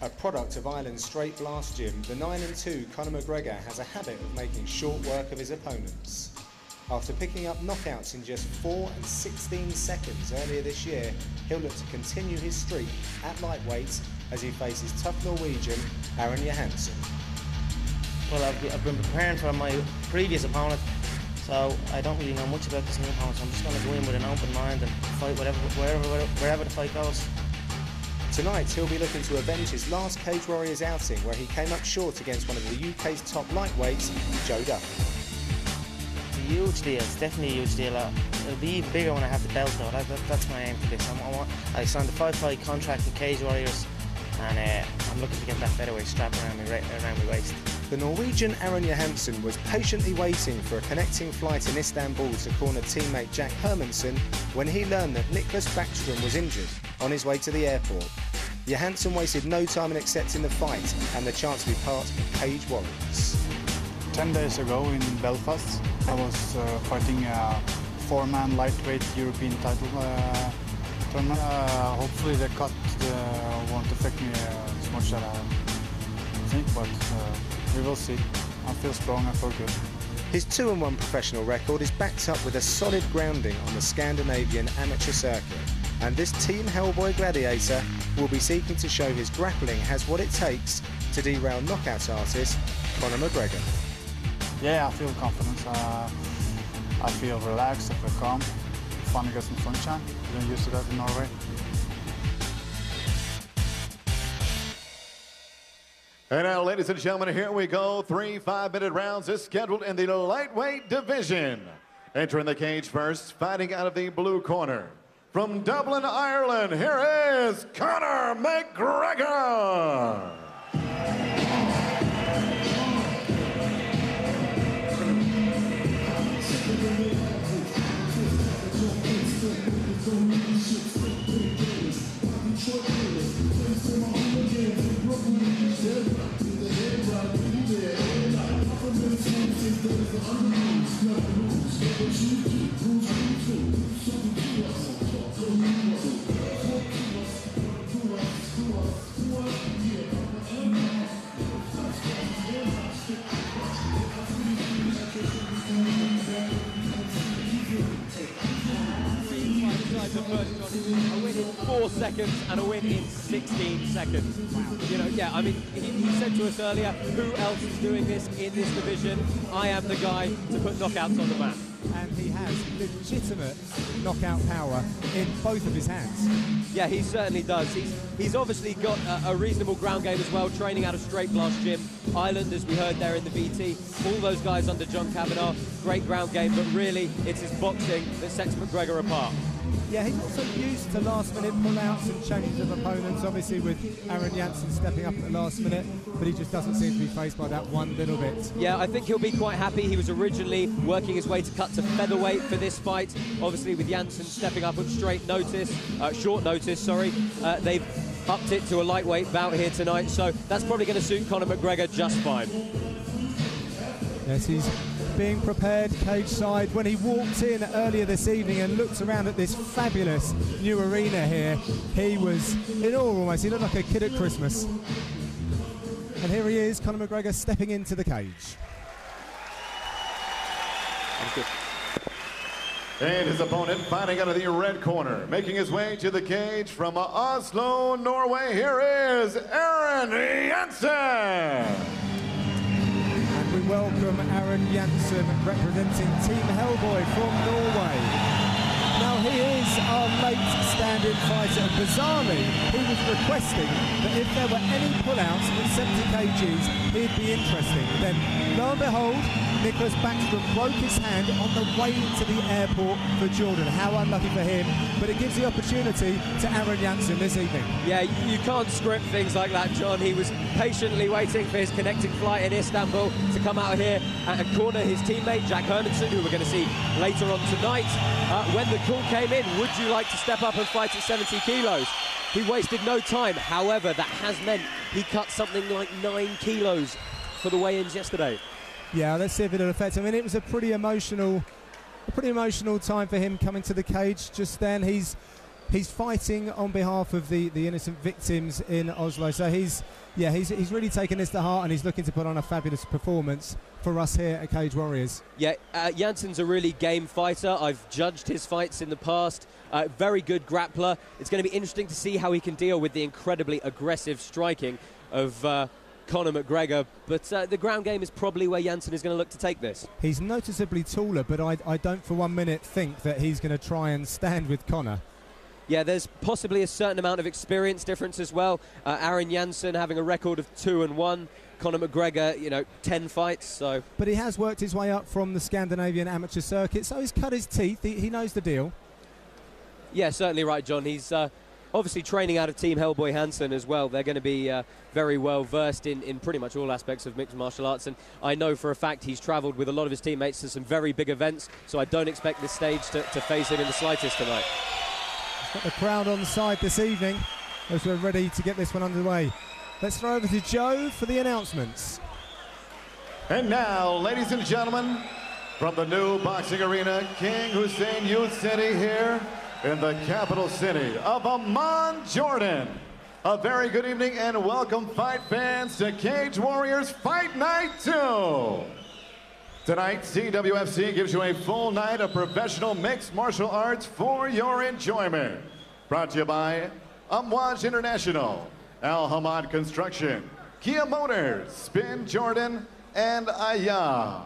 A product of Ireland's straight blast gym, the 9-2 Conor McGregor has a habit of making short work of his opponents. After picking up knockouts in just 4 and 16 seconds earlier this year, he'll look to continue his streak at lightweight as he faces tough Norwegian Jahnsen. Well, I've been preparing for my previous opponent, so I don't really know much about this new opponent, so I'm just going to go in with an open mind and fight wherever the fight goes. Tonight he'll be looking to avenge his last Cage Warriors outing where he came up short against one of the UK's top lightweights, Joe Duffy. It's a huge deal, it's definitely a huge deal. It'll be even bigger when I have the belt though, that's my aim for this. I signed a 5-fight contract with Cage Warriors and I'm looking to get that featherweight strap around my waist. The Norwegian Jahnsen was patiently waiting for a connecting flight in Istanbul to corner teammate Jack Hermansson when he learned that Niklas Backstrom was injured on his way to the airport. Jahnsen wasted no time in accepting the fight and the chance to be part of Cage Warriors. 10 days ago in Belfast, I was fighting a 4-man lightweight European title tournament. Hopefully the cut won't affect me as much as I think, but we will see. I feel strong, I feel good. His 2-1 professional record is backed up with a solid grounding on the Scandinavian amateur circuit, and this Team Hellboy gladiator will be seeking to show his grappling has what it takes to derail knockout artist Conor McGregor. Yeah, I feel confidence. I feel relaxed, I feel calm. Finally got some sunshine. I've been used to that in Norway. And now, ladies and gentlemen, here we go. 3 5-minute rounds is scheduled in the lightweight division. Entering the cage first, fighting out of the blue corner. From Dublin, Ireland, here is Conor McGregor. A win in 4 seconds and a win in 16 seconds. Wow. You know, yeah, I mean, he said to us earlier, who else is doing this in this division? I am the guy to put knockouts on the map. And he has legitimate knockout power in both of his hands. Yeah, he certainly does. He's obviously got a reasonable ground game as well, training out of Straight Blast Gym. Ireland, as we heard there in the BT, all those guys under John Kavanagh, great ground game, but really it's his boxing that sets McGregor apart. Yeah, he's also used to last-minute pull-outs and changes of opponents, obviously with Jahnsen stepping up at the last minute, but he just doesn't seem to be faced by that one little bit. Yeah, I think he'll be quite happy. He was originally working his way to cut to featherweight for this fight, obviously with Jahnsen stepping up on short notice, they've upped it to a lightweight bout here tonight, so that's probably going to suit Conor McGregor just fine. Yes, he's being prepared cage side. When he walked in earlier this evening and looked around at this fabulous new arena here, he was in awe almost. He looked like a kid at Christmas. And here he is, Conor McGregor stepping into the cage. And his opponent fighting out of the red corner, making his way to the cage from Oslo, Norway. Here is Jahnsen. We welcome Jahnsen, representing Team Hellboy from Norway. Now he is our late stand-in fighter, and bizarrely he was requesting that if there were any pullouts at 70 kgs, he'd be interested. Then, lo and behold, Niklas Backstrom broke his hand on the way to the airport for Jordan. How unlucky for him, but it gives the opportunity to Jahnsen this evening. Yeah, you can't script things like that, John. He was patiently waiting for his connecting flight in Istanbul to come out here and corner his teammate, Jack Hermansson, who we're going to see later on tonight. When the call came in, would you like to step up and fight at 70 kilos? He wasted no time. However, that has meant he cut something like 9 kilos for the weigh-ins yesterday. Yeah, let's see if it'll affect him. I mean, it was a pretty emotional time for him coming to the cage just then. He's He's fighting on behalf of the innocent victims in Oslo. So he's really taken this to heart, and he's looking to put on a fabulous performance for us here at Cage Warriors. Yeah, Jahnsen's a really game fighter. I've judged his fights in the past. Very good grappler. It's going to be interesting to see how he can deal with the incredibly aggressive striking of Conor McGregor, but the ground game is probably where Jahnsen is going to look to take this. He's noticeably taller, but I don't for 1 minute think that he's going to try and stand with Conor. Yeah, there's possibly a certain amount of experience difference as well. Aaron Jahnsen having a record of 2-1. Conor McGregor, 10 fights. So, but he has worked his way up from the Scandinavian amateur circuit, so he's cut his teeth. He knows the deal. Yeah, certainly right, John. He's obviously training out of Team Hellboy Jahnsen as well. They're going to be very well versed in pretty much all aspects of mixed martial arts, and I know for a fact he's travelled with a lot of his teammates to some very big events, so I don't expect this stage to face him in the slightest tonight. Got the crowd on side this evening as we're ready to get this one underway. Let's throw over to Joe for the announcements. And now, ladies and gentlemen, from the new boxing arena, King Hussein Youth City here in the capital city of Amman, Jordan. A very good evening and welcome, fight fans, to Cage Warriors Fight Night 2. Tonight, CWFC gives you a full night of professional mixed martial arts for your enjoyment. Brought to you by Amwaj International, Al Hamad Construction, Kia Motors, Spin Jordan, and Aya.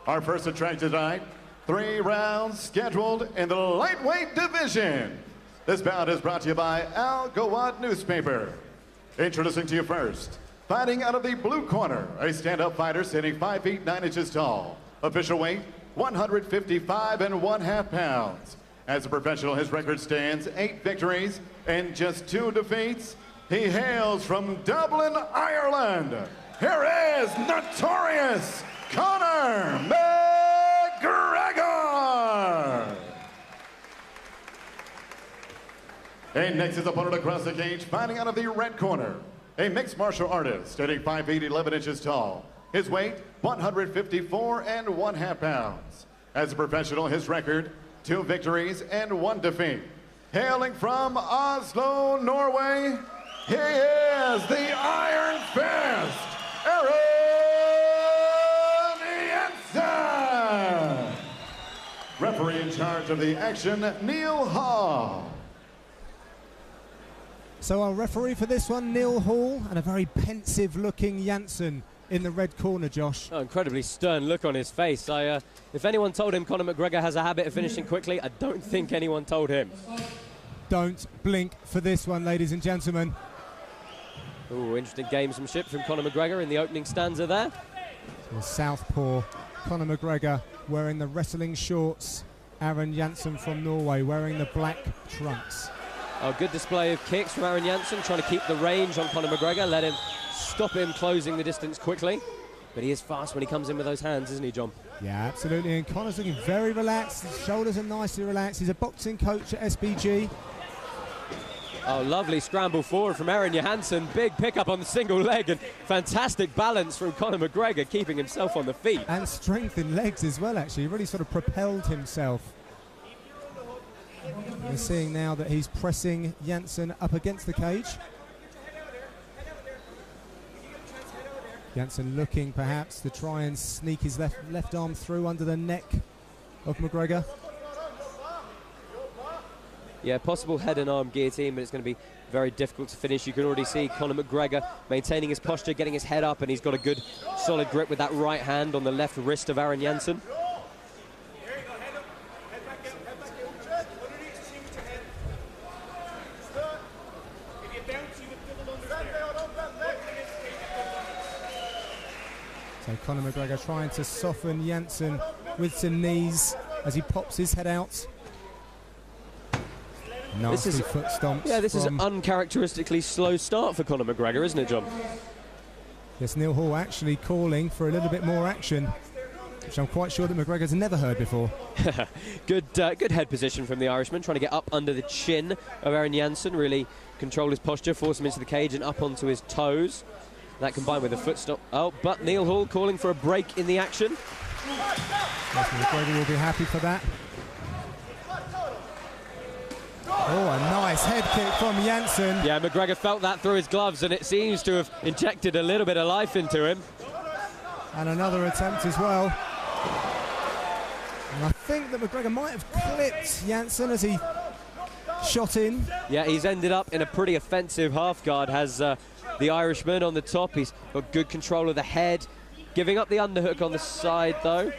Our first attraction tonight, 3 rounds scheduled in the lightweight division. This bout is brought to you by Al Gawad Newspaper. Introducing to you first, fighting out of the blue corner, a stand-up fighter standing 5 feet 9 inches tall. Official weight, 155 1/2 pounds. As a professional, his record stands 8 victories and just 2 defeats. He hails from Dublin, Ireland. Here is notorious Conor McGregor. And next, his opponent across the cage, fighting out of the red corner, a mixed martial artist standing 5 feet 11 inches tall. His weight, 154 1/2 pounds. As a professional, his record, 2 victories and 1 defeat. Hailing from Oslo, Norway, he is the Iron Fist, Aaron Jahnsen. Referee in charge of the action, Neil Hall. So our referee for this one, Neil Hall, and a very pensive-looking Jahnsen in the red corner, Josh. Oh, incredibly stern look on his face. If anyone told him Conor McGregor has a habit of finishing quickly, I don't think anyone told him. Don't blink for this one, ladies and gentlemen. Ooh, interesting gamesmanship from Conor McGregor in the opening stanza there. So southpaw Conor McGregor wearing the wrestling shorts. Aaron Jahnsen from Norway wearing the black trunks. Oh, good display of kicks from Aaron Jahnsen, trying to keep the range on Conor McGregor, let him stop him closing the distance quickly. But he is fast when he comes in with those hands, isn't he, John? Yeah, absolutely. And Conor's looking very relaxed. His shoulders are nicely relaxed. He's a boxing coach at SBG. Oh, lovely scramble forward from Aaron Jahnsen. Big pickup on the single leg and fantastic balance from Conor McGregor, keeping himself on the feet. And strength in legs as well, actually. He really sort of propelled himself. We're seeing now that he's pressing Jahnsen up against the cage. Jahnsen looking perhaps to try and sneak his left arm through under the neck of McGregor. Yeah, possible head and arm guillotine, but it's going to be very difficult to finish. You can already see Conor McGregor maintaining his posture, getting his head up, and he's got a good solid grip with that right hand on the left wrist of Aaron Jahnsen. So Conor McGregor trying to soften Jahnsen with some knees as he pops his head out. Nasty foot stomps. Yeah, this is an uncharacteristically slow start for Conor McGregor, isn't it, John? Yes, Neil Hall actually calling for a little bit more action, which I'm quite sure that McGregor's never heard before. Good head position from the Irishman, trying to get up under the chin of Aaron Jahnsen, really control his posture, force him into the cage and up onto his toes. That combined with a foot stop. Oh, but Neil Hall calling for a break in the action. Yes, McGregor will be happy for that. Oh, a nice head kick from Jahnsen. Yeah, McGregor felt that through his gloves, and it seems to have injected a little bit of life into him. And another attempt as well. And I think that McGregor might have clipped Jahnsen as he shot in. Yeah, he's ended up in a pretty offensive half guard, has the Irishman on the top. He's got good control of the head, giving up the underhook on the side, though.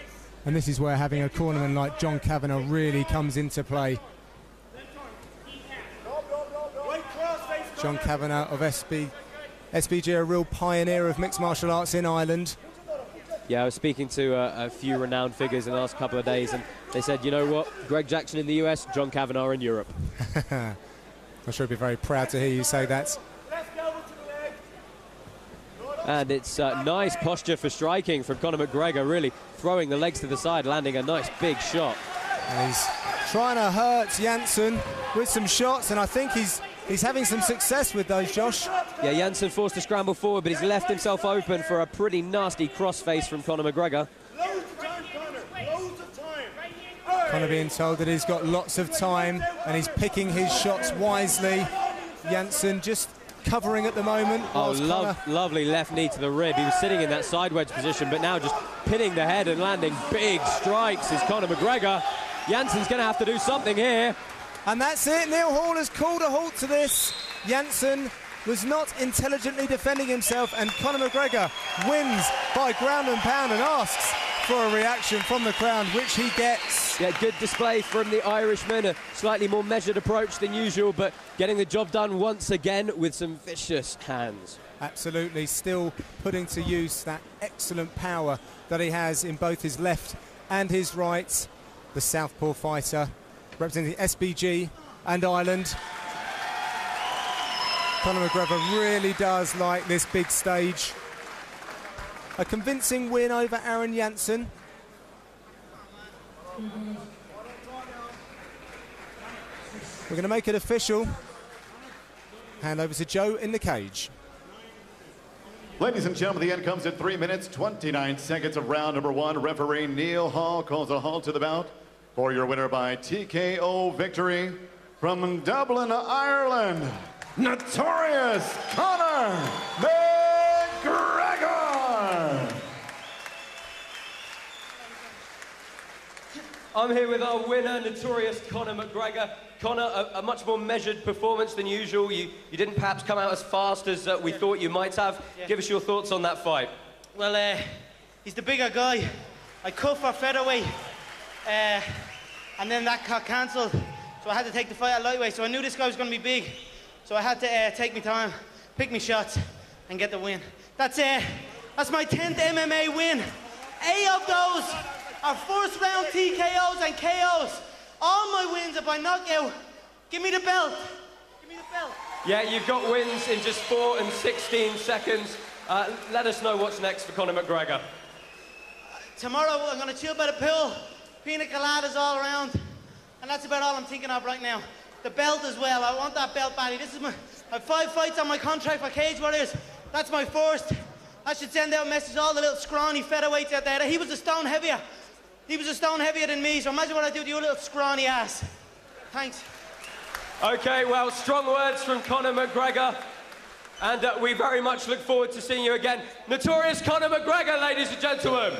And this is where having a cornerman like John Kavanagh really comes into play. John Kavanagh of SBG, a real pioneer of mixed martial arts in Ireland. Yeah, I was speaking to a few renowned figures in the last couple of days, and they said, you know what, Greg Jackson in the US, John Kavanagh in Europe. I'm sure he'd be very proud to hear you say that. And it's nice posture for striking from Conor McGregor, really throwing the legs to the side, landing a nice big shot. And he's trying to hurt Jahnsen with some shots, and I think he's having some success with those, Josh. Yeah, Jahnsen forced to scramble forward, but he's left himself open for a pretty nasty crossface from Conor McGregor. Loads of time, Conor. Loads of time. Conor being told that he's got lots of time, and he's picking his shots wisely. Jahnsen just covering at the moment. Oh, lovely left knee to the rib. He was sitting in that side wedge position, but now just pinning the head and landing big strikes is Conor McGregor. Jahnsen's going to have to do something here. And that's it. Neil Hall has called a halt to this. Jahnsen was not intelligently defending himself, and Conor McGregor wins by ground and pound and asks for a reaction from the crowd, which he gets. Yeah, good display from the Irishman, a slightly more measured approach than usual, but getting the job done once again with some vicious hands. Absolutely, still putting to use that excellent power that he has in both his left and his right. The southpaw fighter representing SBG and Ireland. Conor McGregor really does like this big stage. A convincing win over Aaron Jahnsen. We're going to make it official. Hand over to Joe in the cage. Ladies and gentlemen, the end comes at 3 minutes, 29 seconds of round number one. Referee Neil Hall calls a halt to the bout for your winner by TKO victory from Dublin, Ireland, Notorious Conor McGregor. I'm here with our winner, Notorious Conor McGregor. Conor, a much more measured performance than usual. You didn't perhaps come out as fast as we thought you might have. Yeah. Give us your thoughts on that fight. Well, he's the bigger guy. I cut for featherweight, and then that got cancelled. So I had to take the fight at lightweight. So I knew this guy was going to be big. So I had to take my time, pick my shots, and get the win. That's my 10th MMA win. 8 of those are first round TKOs and KOs. All my wins are by knockout. Give me the belt. Give me the belt. Yeah, you've got wins in just 4 and 16 seconds. Let us know what's next for Conor McGregor. Tomorrow I'm going to chill by the pool. Pina coladas all around. And that's about all I'm thinking of right now. The belt as well. I want that belt badly. This is I have 5 fights on my contract for Cage Warriors. That's my first. I should send out a message to all the little scrawny featherweights out there. He was a stone heavier. He was a stone heavier than me, so imagine what I do to your little scrawny ass. Thanks. Okay, well, strong words from Conor McGregor, and we very much look forward to seeing you again. Notorious Conor McGregor, ladies and gentlemen.